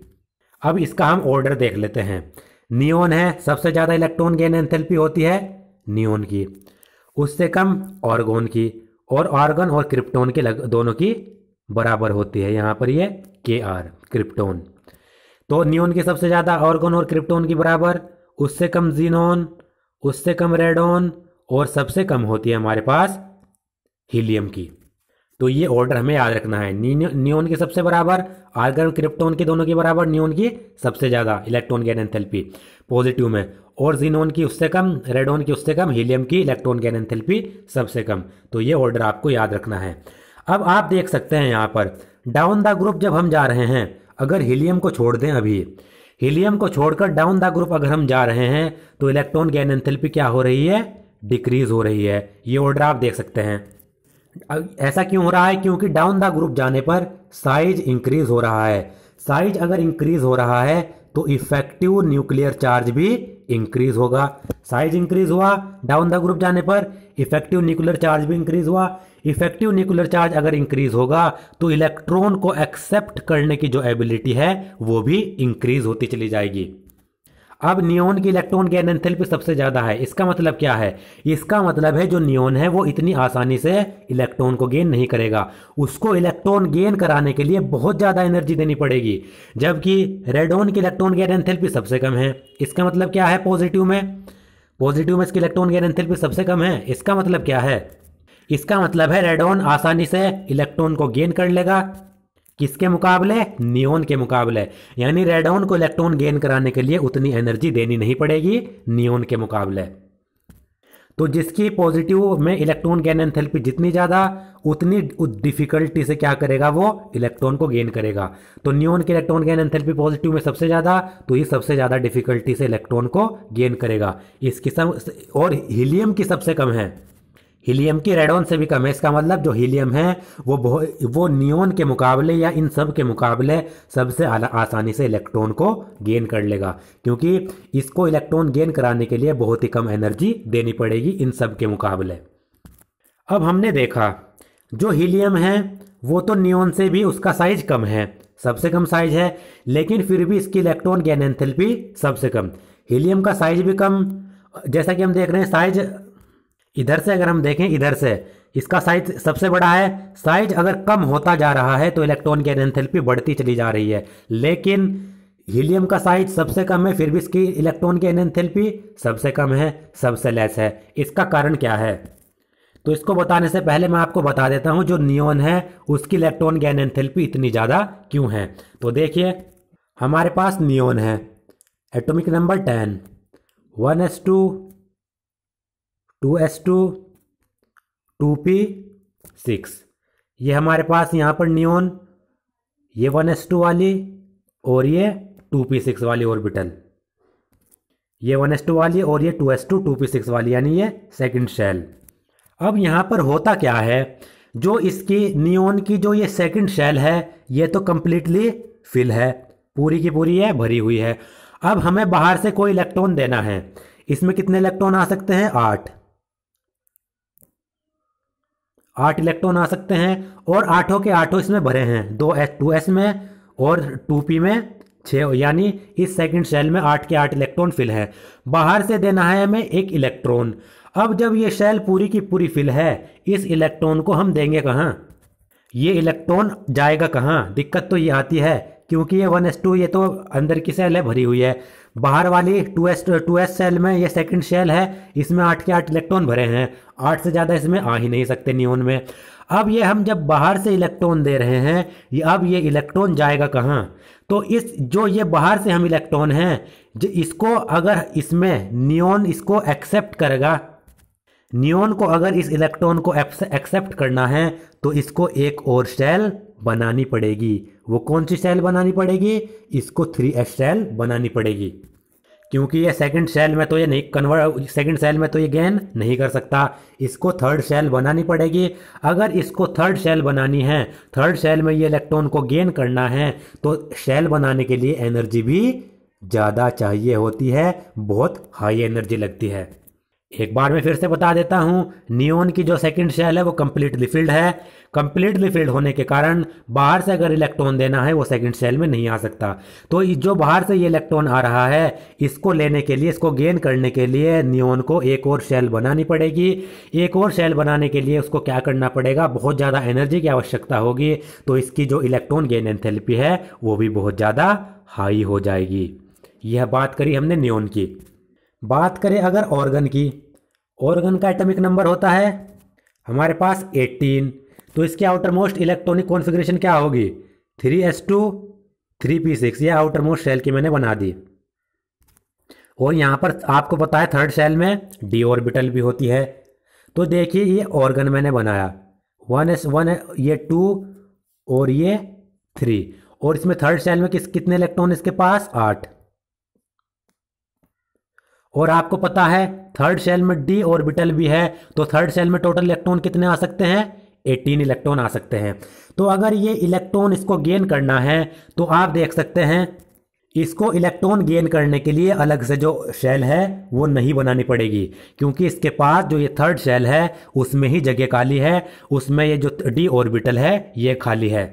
अब इसका हम ऑर्डर देख लेते हैं। नियोन है, सबसे ज़्यादा इलेक्ट्रॉन गेन एंथैल्पी होती है नियोन की, उससे कम आर्गोन की, और आर्गन और क्रिप्टॉन के दोनों की बराबर होती है। यहाँ पर ये Kr क्रिप्टॉन। तो नियोन की सबसे ज़्यादा, आर्गन और क्रिप्टॉन की बराबर, उससे कम जीनोन, उससे कम रेडॉन, और सबसे कम होती है हमारे पास हीलियम की। तो ये ऑर्डर हमें याद रखना है। नियोन की सबसे बराबर, आर्गन क्रिप्टॉन की दोनों की बराबर, नियोन की सबसे ज़्यादा इलेक्ट्रॉन गेन एंथैल्पी पॉजिटिव में, और जीनोन की उससे कम, रेडॉन की उससे कम, हीलियम की इलेक्ट्रॉन गेन एंथैल्पी सबसे कम। तो ये ऑर्डर आपको याद रखना है। अब आप देख सकते हैं यहाँ पर डाउन द ग्रुप जब हम जा रहे हैं, अगर हीलियम को छोड़ दें, अभी हीलियम को छोड़कर डाउन द ग्रुप अगर हम जा रहे हैं तो इलेक्ट्रॉन गेन एंथैल्पी क्या हो रही है, डिक्रीज हो रही है। ये ऑर्डर आप देख सकते हैं। ऐसा क्यों हो रहा है, क्योंकि डाउन द ग्रुप जाने पर साइज इंक्रीज हो रहा है। साइज अगर इंक्रीज हो रहा है तो इफेक्टिव न्यूक्लियर चार्ज भी इंक्रीज होगा। साइज इंक्रीज हुआ डाउन द ग्रुप जाने पर, इफेक्टिव न्यूक्लियर चार्ज भी इंक्रीज हुआ। इफेक्टिव न्यूक्लियर चार्ज अगर इंक्रीज होगा तो इलेक्ट्रॉन को एक्सेप्ट करने की जो एबिलिटी है वो भी इंक्रीज होती चली जाएगी। अब नियोन की इलेक्ट्रॉन गेन एंथैल्पी सबसे ज्यादा है। इसका मतलब क्या है? इसका मतलब है जो नियोन है वो इतनी आसानी से इलेक्ट्रॉन को गेन नहीं करेगा, उसको इलेक्ट्रॉन गेन कराने के लिए बहुत ज्यादा एनर्जी देनी पड़ेगी। जबकि रेडॉन की इलेक्ट्रॉन गेन एंथैल्पी सबसे कम है। इसका मतलब क्या है? पॉजिटिव में इसकी इलेक्ट्रॉन गेन एंथैल्पी सबसे कम है। इसका मतलब क्या है? इसका मतलब है रेडॉन आसानी से इलेक्ट्रॉन को गेन कर लेगा। किसके मुकाबले? नियोन के मुकाबले। यानी रेडॉन को इलेक्ट्रॉन गेन कराने के लिए उतनी एनर्जी देनी नहीं पड़ेगी नियोन के मुकाबले। तो जिसकी पॉजिटिव में इलेक्ट्रॉन गेन एंथैल्पी जितनी ज़्यादा, उतनी डिफिकल्टी से क्या करेगा? वो इलेक्ट्रॉन को गेन करेगा। तो नियोन की इलेक्ट्रॉन गेन एंथैल्पी पॉजिटिव में सबसे ज़्यादा, तो ये सबसे ज़्यादा डिफिकल्टी से इलेक्ट्रॉन को गेन करेगा। और हीलियम की सबसे कम है। हीलियम की रेडॉन से भी कम है। इसका मतलब जो हीलियम है वो नियोन के मुकाबले या इन सब के मुकाबले सबसे आसानी से इलेक्ट्रॉन को गेन कर लेगा, क्योंकि इसको इलेक्ट्रॉन गेन कराने के लिए बहुत ही कम एनर्जी देनी पड़ेगी इन सब के मुकाबले। अब हमने देखा जो हीलियम है वो तो नियोन से भी उसका साइज कम है, सबसे कम साइज है, लेकिन फिर भी इसकी इलेक्ट्रॉन गेन एंथैल्पी सबसे कम। हीलियम का साइज भी कम, जैसा कि हम देख रहे हैं साइज इधर से अगर हम देखें, इधर से इसका साइज सबसे बड़ा है। साइज अगर कम होता जा रहा है तो इलेक्ट्रॉन गेन एंथैल्पी बढ़ती चली जा रही है, लेकिन हीलियम का साइज सबसे कम है, फिर भी इसकी इलेक्ट्रॉन गेन एंथैल्पी सबसे कम है, सबसे लेस है। इसका कारण क्या है? तो इसको बताने से पहले मैं आपको बता देता हूं जो नियोन है उसकी इलेक्ट्रॉन गेन एंथैल्पी इतनी ज़्यादा क्यों है। तो देखिए हमारे पास नियोन है, atomic number 10, 1s2 2s2 2p6। ये हमारे पास यहाँ पर नियोन, ये 1s2 वाली और ये 2p6 वाली ऑर्बिटल, ये 1s2 वाली और ये 2s2 2p6 वाली, यानी ये सेकंड शेल। अब यहाँ पर होता क्या है, जो इसकी नियोन की जो ये सेकंड शेल है ये तो कंप्लीटली फिल है, पूरी की पूरी है, भरी हुई है। अब हमें बाहर से कोई इलेक्ट्रॉन देना है। इसमें कितने इलेक्ट्रॉन आ सकते हैं? 8 इलेक्ट्रॉन आ सकते हैं, और आठों के आठों इसमें भरे हैं, 2s में और 2p में 6, यानी इस सेकंड शेल में 8 के 8 इलेक्ट्रॉन फिल है। बाहर से देना है हमें 1 इलेक्ट्रॉन। अब जब ये शेल पूरी की पूरी फिल है, इस इलेक्ट्रॉन को हम देंगे कहाँ? ये इलेक्ट्रॉन जाएगा कहाँ? दिक्कत तो ये आती है क्योंकि ये 1s2 ये तो अंदर की सेल है, भरी हुई है। बाहर वाली 2s सेल में ये सेकंड शेल है, इसमें 8 के 8 इलेक्ट्रॉन भरे हैं, 8 से ज़्यादा इसमें आ ही नहीं सकते नियोन में। अब ये हम जब बाहर से इलेक्ट्रॉन दे रहे हैं, अब ये इलेक्ट्रॉन जाएगा कहाँ? तो इस जो ये बाहर से हम इलेक्ट्रॉन हैं, इसको अगर इसमें नियोन इसको एक्सेप्ट करेगा, नियोन को अगर इस इलेक्ट्रॉन को एक्सेप्ट करना है तो इसको एक और शेल बनानी पड़ेगी। वो कौन सी शेल बनानी पड़ेगी? इसको 3s शेल बनानी पड़ेगी, क्योंकि ये सेकंड शेल में तो ये नहीं कन्वर्ट, सेकंड शेल में तो ये गेन नहीं कर सकता, इसको थर्ड शेल बनानी पड़ेगी। अगर इसको थर्ड शेल बनानी है, थर्ड शेल में ये इलेक्ट्रॉन को गेन करना है, तो शेल बनाने के लिए एनर्जी भी ज़्यादा चाहिए होती है, बहुत हाई एनर्जी लगती है। एक बार मैं फिर से बता देता हूं, नियोन की जो सेकंड शेल है वो कंप्लीटली फिल्ड है। कंप्लीटली फिल्ड होने के कारण बाहर से अगर इलेक्ट्रॉन देना है वो सेकंड शेल में नहीं आ सकता। तो जो बाहर से ये इलेक्ट्रॉन आ रहा है, इसको लेने के लिए, इसको गेन करने के लिए नियोन को एक और शेल बनानी पड़ेगी। एक और शेल बनाने के लिए उसको क्या करना पड़ेगा? बहुत ज़्यादा एनर्जी की आवश्यकता होगी, तो इसकी जो इलेक्ट्रॉन गेन एंथैल्पी है वो भी बहुत ज़्यादा हाई हो जाएगी। यह बात करी हमने नियोन की। बात करें अगर ऑर्गन की, ऑर्गन का एटॉमिक नंबर होता है हमारे पास 18, तो इसकी आउटर मोस्ट इलेक्ट्रॉनिक कॉन्फ़िगरेशन क्या होगी? 3s2 3p6। यह आउटर मोस्ट शेल की मैंने बना दी। और यहाँ पर आपको पता है थर्ड शेल में d ऑर्बिटल भी होती है। तो देखिए ये ऑर्गन मैंने बनाया, 1s1 ये 2 और ये 3, और इसमें थर्ड शेल में कितने इलेक्ट्रॉन इसके पास? 8। और आपको पता है थर्ड शेल में d ऑर्बिटल भी है, तो थर्ड शेल में टोटल इलेक्ट्रॉन कितने आ सकते हैं? 18 इलेक्ट्रॉन आ सकते हैं। तो अगर ये इलेक्ट्रॉन इसको गेन करना है तो आप देख सकते हैं इसको इलेक्ट्रॉन गेन करने के लिए अलग से जो शेल है वो नहीं बनानी पड़ेगी, क्योंकि इसके पास जो ये थर्ड शेल है उसमें ही जगह खाली है, उसमें ये जो d ऑर्बिटल है ये खाली है।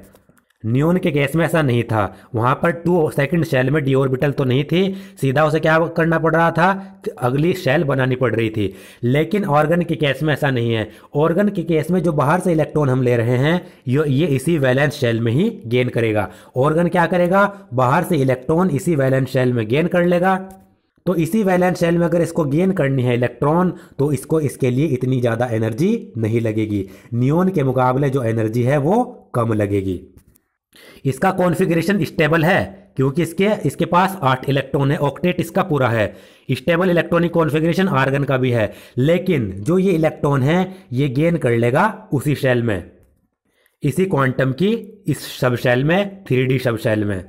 नियोन के केस में ऐसा नहीं था, वहां पर 2 सेकंड शेल में डी ऑर्बिटल तो नहीं थी, सीधा उसे क्या करना पड़ रहा था, अगली शेल बनानी पड़ रही थी। लेकिन ऑर्गन के केस में ऐसा नहीं है। ऑर्गन के केस में जो बाहर से इलेक्ट्रॉन हम ले रहे हैं ये इसी वैलेंस शेल में ही गेन करेगा। ऑर्गन क्या करेगा, बाहर से इलेक्ट्रॉन इसी वैलेंस शेल में गेन कर लेगा। तो इसी वैलेंस शेल में अगर इसको गेन करनी है इलेक्ट्रॉन, तो इसको इसके लिए इतनी ज़्यादा एनर्जी नहीं लगेगी। नियोन के मुकाबले जो एनर्जी है वो कम लगेगी। इसका कॉन्फ़िगरेशन स्टेबल है क्योंकि इसके पास 8 इलेक्ट्रॉन है, ऑक्टेट इसका पूरा है। स्टेबल इलेक्ट्रॉनिक कॉन्फ़िगरेशन आर्गन का भी है, लेकिन जो ये इलेक्ट्रॉन है ये गेन कर लेगा उसी शेल में, इसी क्वांटम की इस सब शेल में, 3D सब शेल में,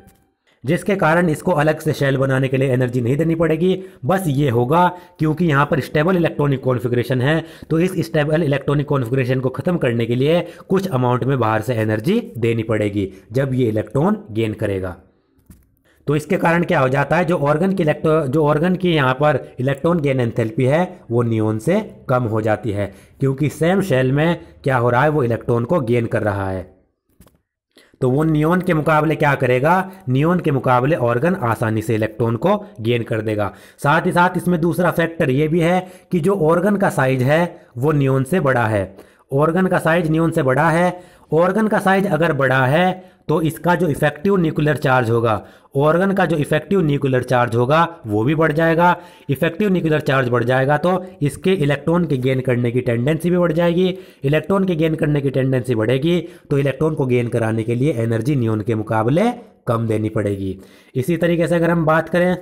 जिसके कारण इसको अलग से शेल बनाने के लिए एनर्जी नहीं देनी पड़ेगी। बस ये होगा क्योंकि यहाँ पर स्टेबल इलेक्ट्रॉनिक कॉन्फ़िगरेशन है, तो इस स्टेबल इलेक्ट्रॉनिक कॉन्फ़िगरेशन को ख़त्म करने के लिए कुछ अमाउंट में बाहर से एनर्जी देनी पड़ेगी जब ये इलेक्ट्रॉन गेन करेगा। तो इसके कारण क्या हो जाता है, जो ऑर्गन की यहाँ पर इलेक्ट्रॉन गेन एंथैल्पी है वो नियोन से कम हो जाती है, क्योंकि सेम शेल में क्या हो रहा है, वो इलेक्ट्रॉन को गेन कर रहा है। तो वो नियोन के मुकाबले क्या करेगा, नियोन के मुकाबले ऑर्गन आसानी से इलेक्ट्रॉन को गेन कर देगा। साथ ही साथ इसमें दूसरा फैक्टर ये भी है कि जो ऑर्गन का साइज है वो नियोन से बड़ा है। ऑर्गन का साइज नियोन से बड़ा है। ऑर्गन का साइज अगर बड़ा है तो इसका जो इफेक्टिव न्यूक्लियर चार्ज होगा, ऑर्गन का जो इफेक्टिव न्यूक्लियर चार्ज होगा वो भी बढ़ जाएगा। इफेक्टिव न्यूक्लियर चार्ज बढ़ जाएगा तो इसके इलेक्ट्रॉन के गेन करने की टेंडेंसी भी बढ़ जाएगी। इलेक्ट्रॉन के गेन करने की टेंडेंसी बढ़ेगी तो इलेक्ट्रॉन को गेन कराने के लिए एनर्जी नियोन के मुकाबले कम देनी पड़ेगी। इसी तरीके से अगर हम बात करें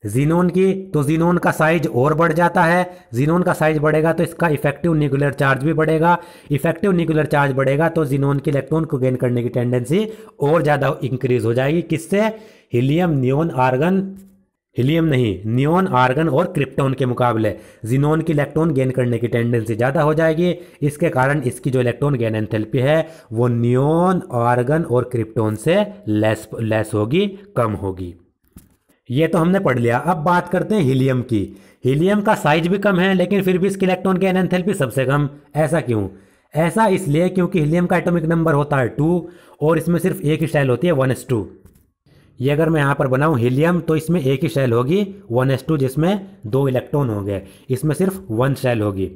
जीनोन की, तो जीनोन का साइज और बढ़ जाता है। जीनोन का साइज बढ़ेगा तो इसका इफेक्टिव न्यूक्लियर चार्ज भी बढ़ेगा। इफेक्टिव न्यूक्लियर चार्ज बढ़ेगा तो जीनोन के इलेक्ट्रॉन को गेन करने की टेंडेंसी और ज़्यादा इंक्रीज हो जाएगी। किससे, हीलियम, नियोन, आर्गन, हीलियम नहीं, नियोन, आर्गन और क्रिप्टॉन के मुकाबले जीनोन की इलेक्ट्रॉन गेन करने की टेंडेंसी ज़्यादा हो जाएगी। इसके कारण इसकी जो इलेक्ट्रॉन गेन एंथैल्पी है वो नियोन, आर्गन और क्रिप्टॉन से लेस होगी, कम होगी। ये तो हमने पढ़ लिया। अब बात करते हैं हीलियम की। हीलियम का साइज भी कम है लेकिन फिर भी इसकी इलेक्ट्रॉन गेन एंथैल्पी सबसे कम। ऐसा क्यों? ऐसा इसलिए क्योंकि हीलियम का एटॉमिक नंबर होता है 2 और इसमें सिर्फ एक ही शेल होती है 1s2। ये अगर मैं यहाँ पर बनाऊँ हीलियम तो इसमें एक ही शेल होगी 1s2 जिसमें 2 इलेक्ट्रॉन होंगे, इसमें सिर्फ 1 शेल होगी।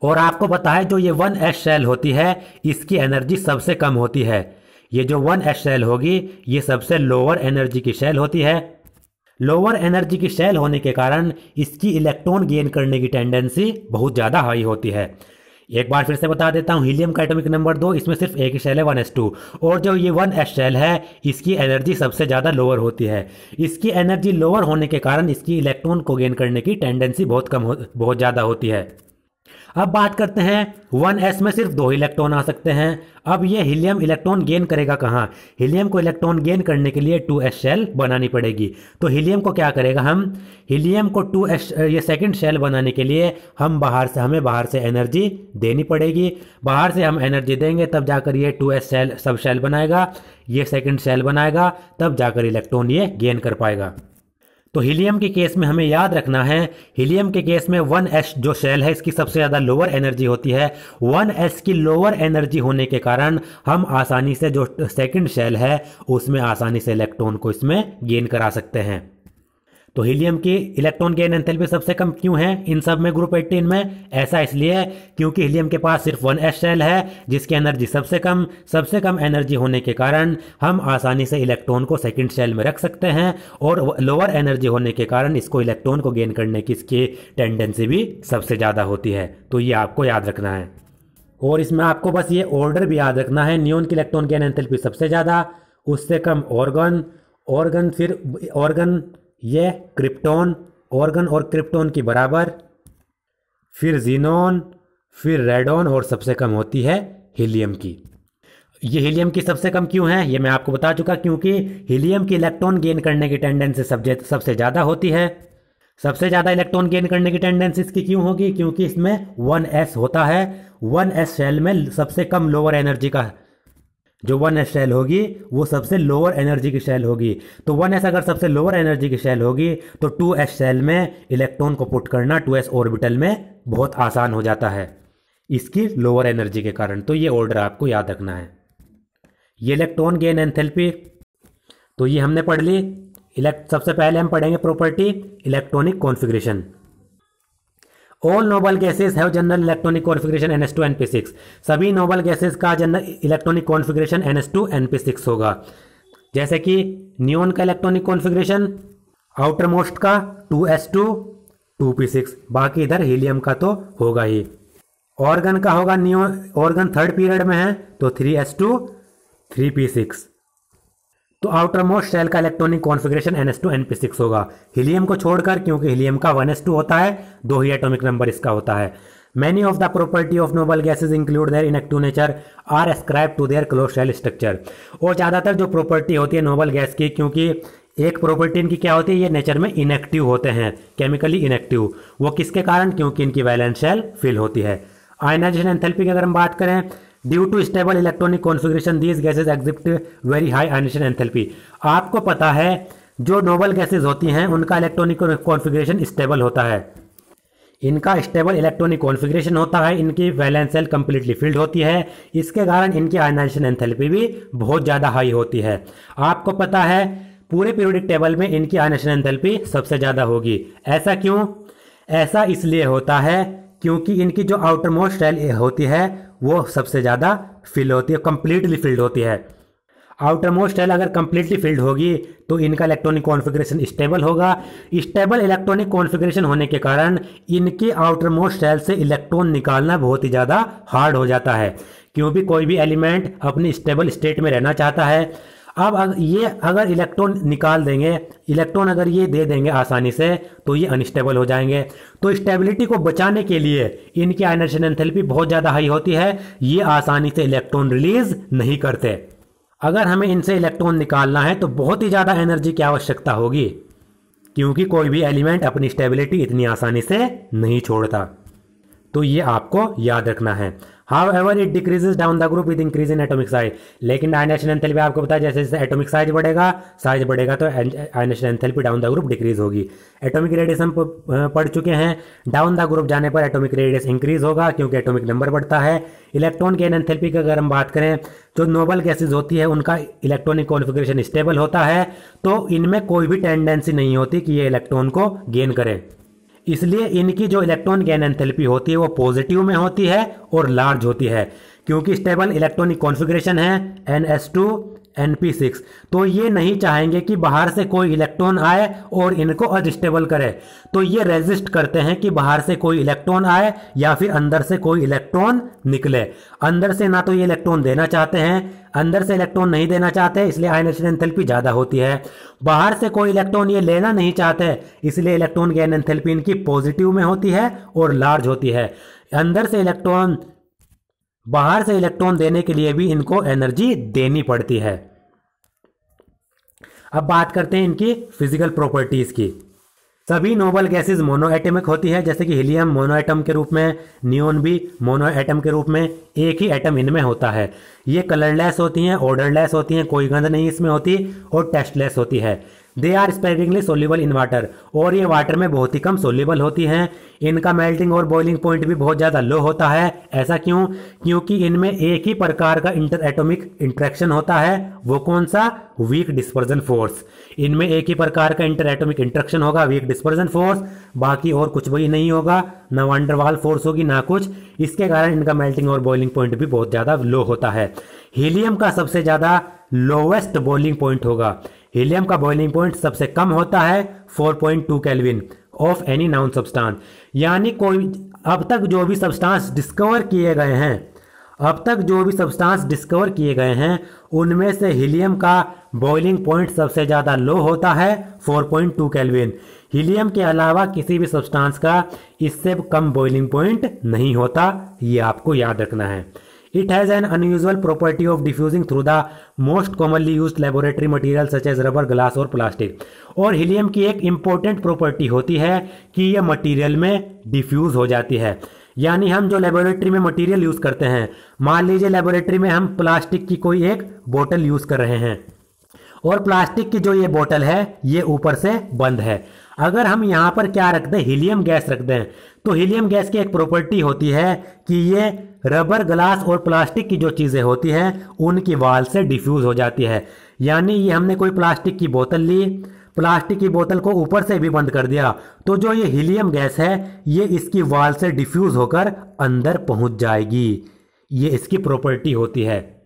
और आपको पता है जो ये 1s शेल होती है इसकी एनर्जी सबसे कम होती है। ये जो 1s शेल होगी ये सबसे लोअर एनर्जी की शेल होती है। लोअर एनर्जी की शेल होने के कारण इसकी इलेक्ट्रॉन गेन करने की टेंडेंसी बहुत ज़्यादा हाई होती है। एक बार फिर से बता देता हूँ, हीलियम का एटॉमिक नंबर 2, इसमें सिर्फ एक ही शेल है 1s2 और जो ये 1s शेल है इसकी एनर्जी सबसे ज़्यादा लोअर होती है। इसकी एनर्जी लोअर होने के कारण इसकी इलेक्ट्रॉन को गेन करने की टेंडेंसी बहुत ज़्यादा होती है। अब बात करते हैं 1s में सिर्फ 2 इलेक्ट्रॉन आ सकते हैं। अब ये हीलियम इलेक्ट्रॉन गेन करेगा कहाँ? हीलियम को इलेक्ट्रॉन गेन करने के लिए 2s शेल बनानी पड़ेगी। तो हीलियम को क्या करेगा, हम हीलियम को 2s ये सेकंड शेल बनाने के लिए हमें बाहर से एनर्जी देनी पड़ेगी। बाहर से हम एनर्जी देंगे तब जाकर ये 2s शेल सब शेल बनाएगा, ये सेकंड शेल बनाएगा, तब जाकर इलेक्ट्रॉन ये गेन कर पाएगा। तो हीलियम के केस में हमें याद रखना है, हीलियम के केस में 1s जो शेल है इसकी सबसे ज़्यादा लोअर एनर्जी होती है। 1s की लोअर एनर्जी होने के कारण हम आसानी से जो सेकंड शेल है उसमें आसानी से इलेक्ट्रॉन को इसमें गेन करा सकते हैं। तो हीलियम की इलेक्ट्रॉन गेन एंथैल्पी सबसे कम क्यों है इन सब में, ग्रुप 18 में? ऐसा इसलिए क्योंकि हीलियम के पास सिर्फ 1s शेल है जिसकी एनर्जी सबसे कम एनर्जी होने के कारण हम आसानी से इलेक्ट्रॉन को सेकंड शेल में रख सकते हैं और लोअर एनर्जी होने के कारण इसको इलेक्ट्रॉन को गेन करने की इसकी टेंडेंसी भी सबसे ज़्यादा होती है। तो ये आपको याद रखना है। और इसमें आपको बस ये ऑर्डर भी याद रखना है, नियोन की इलेक्ट्रॉन गेन एंथैल्पी सबसे ज़्यादा, उससे कम ऑर्गन, फिर ऑर्गन, ये क्रिप्टॉन, ऑर्गन और क्रिप्टॉन की बराबर, फिर जीनोन, फिर रेडॉन और सबसे कम होती है हीलियम की। ये हीलियम की सबसे कम क्यों है ये मैं आपको बता चुका, क्योंकि हीलियम की इलेक्ट्रॉन गेन करने की टेंडेंसी सबसे ज़्यादा होती है। सबसे ज़्यादा इलेक्ट्रॉन गेन करने की टेंडेंसी इसकी क्यों होगी? क्योंकि इसमें 1s होता है। 1s शेल में सबसे कम लोअर एनर्जी का जो 1s शेल होगी वो सबसे लोअर एनर्जी की शेल होगी। तो 1s अगर सबसे लोअर एनर्जी की शेल होगी तो 2s शेल में इलेक्ट्रॉन को पुट करना 2s ऑर्बिटल में बहुत आसान हो जाता है इसकी लोअर एनर्जी के कारण। तो ये ऑर्डर आपको याद रखना है। ये इलेक्ट्रॉन गेन एंथैल्पी, तो ये हमने पढ़ ली। सबसे पहले हम पढ़ेंगे property electronic configuration. All noble gases have general electronic configuration NH2 NP6। सभी नोबल गैसेस का general electronic configuration NH2 NP6 होगा। जैसे कि नियोन का इलेक्ट्रॉनिक कॉन्फ़िगरेशन आउटर मोस्ट का 2s2 2p6, बाकी इधर हीलियम का तो होगा ही। ऑर्गन का होगा, नियोन ऑर्गन थर्ड पीरियड में है तो 3s2 3p6। तो आउटर मोस्ट शेल का इलेक्ट्रॉनिक कॉन्फ़िगरेशन NH2 NP6 होगा, हीलियम को छोड़कर, क्योंकि हीलियम का 1s2 होता है, 2 ही एटॉमिक नंबर इसका होता है। Many of the property of noble gases include their inactive nature are ascribe to their close shell structure. और ज़्यादातर जो प्रॉपर्टी होती है नोबल गैस की, क्योंकि एक प्रॉपर्टी इनकी क्या होती है, ये नेचर में इनएक्टिव होते हैं, केमिकली इनएक्टिव। वो किसके कारण? क्योंकि इनकी वैलेंस शेल फिल होती है। आयनाइजेशन एंथैल्पी की अगर हम बात करें, due to stable electronic configuration these gases exhibit very high ionization enthalpy. आपको पता है जो नोबल गैसेज होती हैं उनका इलेक्ट्रॉनिक कॉन्फ़िगरेशन स्टेबल होता है, इनका स्टेबल इलेक्ट्रॉनिक कॉन्फ़िगरेशन होता है, इनकी वैलेंस शेल कंप्लीटली फिल्ड होती है, इसके कारण इनकी आयनाइजेशन एंथैल्पी भी बहुत ज़्यादा हाई होती है। आपको पता है पूरे पीरियोडिक टेबल में इनकी आयनाइजेशन एंथैल्पी सबसे ज़्यादा होगी। ऐसा क्यों? ऐसा इसलिए होता है क्योंकि इनकी जो आउटर मोस्ट शेल होती है वो सबसे ज़्यादा फिल होती है, कंप्लीटली फिल्ड होती है। आउटर मोस्ट शेल अगर कंप्लीटली फिल्ड होगी तो इनका इलेक्ट्रॉनिक कॉन्फ़िगरेशन स्टेबल होगा। स्टेबल इलेक्ट्रॉनिक कॉन्फ़िगरेशन होने के कारण इनकी आउटर मोस्ट शेल से इलेक्ट्रॉन निकालना बहुत ही ज़्यादा हार्ड हो जाता है, क्योंकि कोई भी एलिमेंट अपनी स्टेबल स्टेट में रहना चाहता है। अब ये अगर इलेक्ट्रॉन निकाल देंगे, इलेक्ट्रॉन अगर ये दे देंगे आसानी से, तो ये अनस्टेबल हो जाएंगे। तो स्टेबिलिटी को बचाने के लिए इनकी आयनाइजेशन एंथैल्पी बहुत ज़्यादा हाई होती है, ये आसानी से इलेक्ट्रॉन रिलीज नहीं करते। अगर हमें इनसे इलेक्ट्रॉन निकालना है तो बहुत ही ज़्यादा एनर्जी की आवश्यकता होगी, क्योंकि कोई भी एलिमेंट अपनी स्टेबिलिटी इतनी आसानी से नहीं छोड़ता। तो ये आपको याद रखना है। However, it decreases down the group with increase in atomic size। लेकिन आयनाइजेशन एंथैल्पी आपको पता है जैसे जैसे एटॉमिक साइज बढ़ेगा तो ionization enthalpy down the group decrease होगी। एटॉमिक रेडियस हम पढ़ चुके हैं, डाउन द ग्रुप जाने पर एटॉमिक रेडियस इंक्रीज होगा क्योंकि एटॉमिक नंबर बढ़ता है। इलेक्ट्रॉन गेन एंथैल्पी की अगर हम बात करें, जो नोबल गैसेज होती है उनका इलेक्ट्रॉनिक कॉन्फ़िगरेशन स्टेबल होता है, तो इनमें कोई भी टेंडेंसी नहीं होती कि ये इलेक्ट्रॉन को गेन करें, इसलिए इनकी जो इलेक्ट्रॉन गेन एंथैल्पी होती है वो पॉजिटिव में होती है और लार्ज होती है, क्योंकि स्टेबल इलेक्ट्रॉनिक कॉन्फ़िगरेशन है NH2 NP6। तो ये नहीं चाहेंगे कि बाहर से कोई इलेक्ट्रॉन आए और इनको अनस्टेबल करे, तो ये रेजिस्ट करते हैं कि बाहर से कोई इलेक्ट्रॉन आए या फिर अंदर से कोई इलेक्ट्रॉन निकले। अंदर से ना तो ये इलेक्ट्रॉन देना चाहते हैं, अंदर से इलेक्ट्रॉन नहीं देना चाहते, इसलिए आयनाइजेशन एंथैल्पी ज़्यादा होती है। बाहर से कोई इलेक्ट्रॉन ये लेना नहीं चाहते, इसलिए इलेक्ट्रॉन गेन एंथैल्पी इनकी पॉजिटिव में होती है और लार्ज होती है। अंदर से इलेक्ट्रॉन, बाहर से इलेक्ट्रॉन देने के लिए भी इनको एनर्जी देनी पड़ती है। अब बात करते हैं इनकी फिजिकल प्रॉपर्टीज की। सभी नोबल गैसेज मोनोएटमिक होती है, जैसे कि हीलियम मोनोएटम के रूप में, नियोन भी मोनोएटम के रूप में, एक ही एटम इनमें होता है। ये कलरलेस होती हैं, ऑर्डरलेस होती हैं, कोई गंध नहीं इसमें होती, और टेस्टलेस होती है। They are sparingly soluble in water, और ये वाटर में बहुत ही कम सोल्यूबल होती हैं। इनका मेल्टिंग और बॉइलिंग पॉइंट भी बहुत ज़्यादा लो होता है। ऐसा क्यों? क्योंकि इनमें एक ही प्रकार का इंटर एटॉमिक इंट्रैक्शन होता है। वो कौन सा? Weak dispersion force. इनमें एक ही प्रकार का इंटर एटॉमिक इंट्रैक्शन होगा, वीक डिस्पर्जन फोर्स, बाकी और कुछ भी नहीं होगा, ना वंडरवाल फोर्स होगी ना कुछ। इसके कारण इनका मेल्टिंग और बॉइलिंग पॉइंट भी बहुत ज़्यादा लो होता है। हीलियम का सबसे ज़्यादा लोवेस्ट बॉइलिंग पॉइंट होगा। हीलियम का बॉइलिंग पॉइंट सबसे कम होता है 4.2 kelvin of any noun substance. यानी कोई अब तक जो भी सब्सटेंस डिस्कवर किए गए हैं, अब तक जो भी सब्सटेंस डिस्कवर किए गए हैं, उनमें से हीलियम का बॉइलिंग पॉइंट सबसे ज़्यादा लो होता है 4.2 केल्विन। हीलियम के अलावा किसी भी सब्सटेंस का इससे कम बॉइलिंग पॉइंट नहीं होता, ये आपको याद रखना है। It has an unusual property of diffusing through the most commonly used laboratory materials such as rubber, glass और प्लास्टिक। और हीलियम की एक इम्पोर्टेंट प्रॉपर्टी होती है कि यह मटेरियल में डिफ्यूज हो जाती है। यानी हम जो लेबोरेटरी में मटेरियल यूज़ करते हैं, मान लीजिए लेबोरेटरी में हम प्लास्टिक की कोई एक बोतल यूज़ कर रहे हैं, और प्लास्टिक की जो ये बोतल है ये ऊपर से बंद है। अगर हम यहाँ पर क्या रख दें, हीलियम गैस रख दें, तो हीलियम गैस की एक प्रॉपर्टी होती है कि ये रबर, ग्लास और प्लास्टिक की जो चीज़ें होती हैं उनकी वाल से डिफ्यूज़ हो जाती है। यानी ये हमने कोई प्लास्टिक की बोतल ली, प्लास्टिक की बोतल को ऊपर से भी बंद कर दिया, तो जो ये हीलियम गैस है ये इसकी वाल से डिफ्यूज़ होकर अंदर पहुंच जाएगी। ये इसकी प्रॉपर्टी होती है।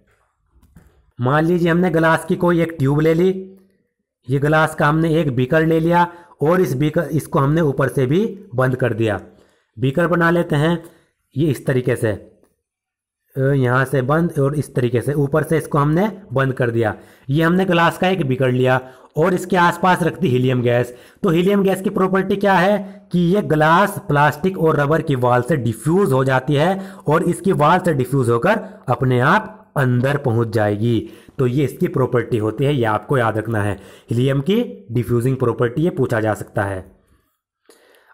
मान लीजिए हमने ग्लास की कोई एक ट्यूब ले ली, ये ग्लास का हमने एक बीकर ले लिया और इसको हमने ऊपर से भी बंद कर दिया। बीकर बना लेते हैं ये इस तरीके से, यहाँ से बंद और इस तरीके से ऊपर से इसको हमने बंद कर दिया। ये हमने ग्लास का एक बीकर लिया और इसके आसपास रख दी हीलियम गैस। तो हीलियम गैस की प्रॉपर्टी क्या है कि ये ग्लास, प्लास्टिक और रबर की वाल से डिफ्यूज हो जाती है और इसकी वाल से डिफ्यूज होकर अपने आप अंदर पहुंच जाएगी। तो ये इसकी प्रॉपर्टी होती है, ये आपको याद रखना है। हीलियम की डिफ्यूजिंग प्रॉपर्टी ये पूछा जा सकता है।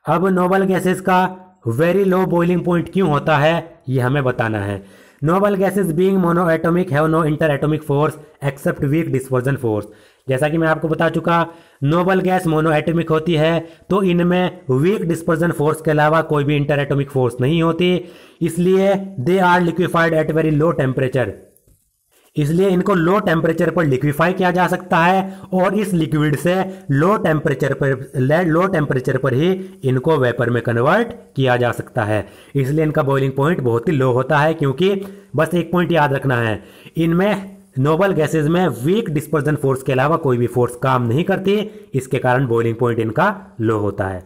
अब नोबल गैसेस का वेरी लो बॉइलिंग पॉइंट क्यों होता है ये हमें बताना है। Noble gases being monoatomic have no interatomic force except weak dispersion force. जैसा कि मैं आपको बता चुका, नोबल गैस मोनोएटॉमिक होती है तो इनमें वीक डिस्पर्जन फोर्स के अलावा कोई भी इंटर एटॉमिक फोर्स नहीं होती, इसलिए they are liquefied at very low temperature. इसलिए इनको लो टेम्परेचर पर लिक्विफाई किया जा सकता है और इस लिक्विड से लो टेम्परेचर पर ही इनको वेपर में कन्वर्ट किया जा सकता है। इसलिए इनका बॉइलिंग पॉइंट बहुत ही लो होता है, क्योंकि बस एक पॉइंट याद रखना है, इनमें नोबल गैसेज में वीक डिस्पर्जन फोर्स के अलावा कोई भी फोर्स काम नहीं करती, इसके कारण बॉइलिंग पॉइंट इनका लो होता है।